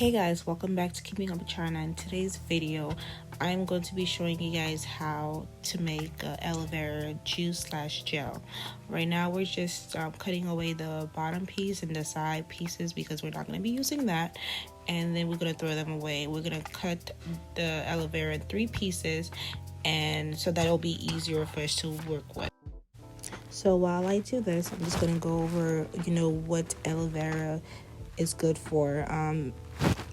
Hey guys, welcome back to Keeping Up with China. In today's video, I'm going to be showing you guys how to make aloe vera juice / gel. Right now we're just cutting away the bottom piece and the side pieces because we're not going to be using that, and then we're going to throw them away. We're going to cut the aloe vera in 3 pieces, and so that'll be easier for us to work with. So while I do this, I'm just going to go over what aloe vera is good for.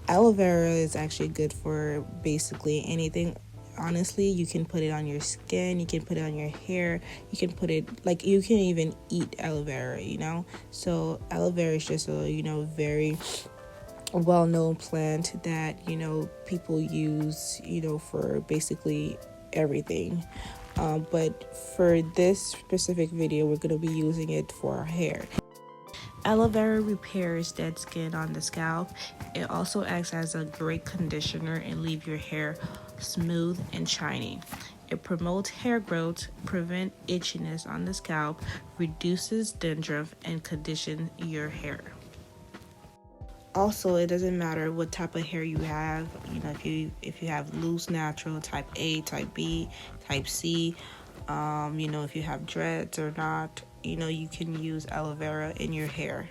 Aloe vera is actually good for basically anything. Honestly, you can put it on your skin, you can put it on your hair, you can put it, like, you can even eat aloe vera, So aloe vera is just a, very well-known plant that, people use, for basically everything. But for this specific video, we're going to be using it for our hair. Aloe vera repairs dead skin on the scalp. It also acts as a great conditioner and leave your hair smooth and shiny. It promotes hair growth, prevents itchiness on the scalp, reduces dandruff, and conditions your hair. Also, it doesn't matter what type of hair you have. If you have loose natural, type A, type B, type C, if you have dreads or not, you can use aloe vera in your hair.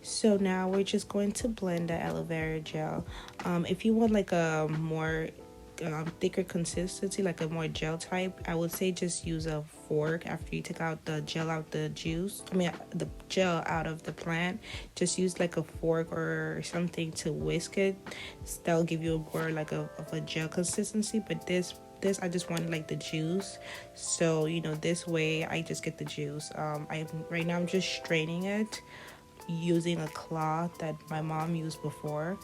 So now we're just going to blend the aloe vera gel. If you want like a more thicker consistency, like a more gel type, I would say just use a fork after you take out the gel out the gel out of the plant. Just use like a fork or something to whisk it. That'll give you more like of a gel consistency. But this I just want like the juice, so this way I just get the juice. Right now I'm just straining it using a cloth that my mom used before.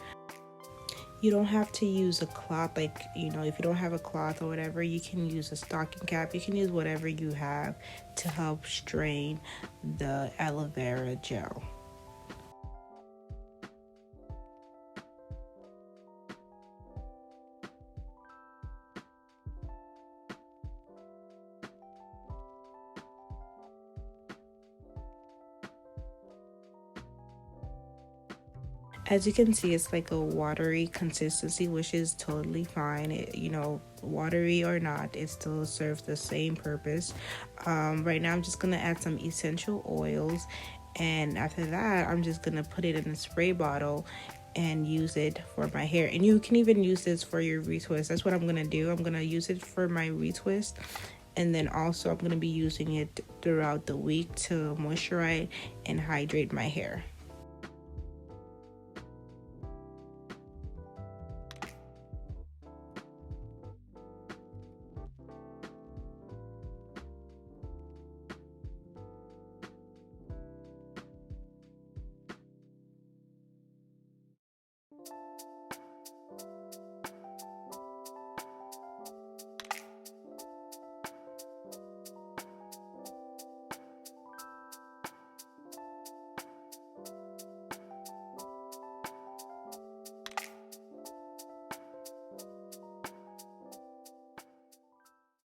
You don't have to use a cloth, if you don't have a cloth or whatever, you can use a stocking cap. You can use whatever you have to help strain the aloe vera gel. As you can see, it's like a watery consistency, which is totally fine. Watery or not, it still serves the same purpose. Right now I'm just gonna add some essential oils, and after that I'm just gonna put it in a spray bottle and use it for my hair. And you can even use this for your retwist. That's what I'm gonna do. I'm gonna use it for my retwist, and then also I'm gonna be using it throughout the week to moisturize and hydrate my hair.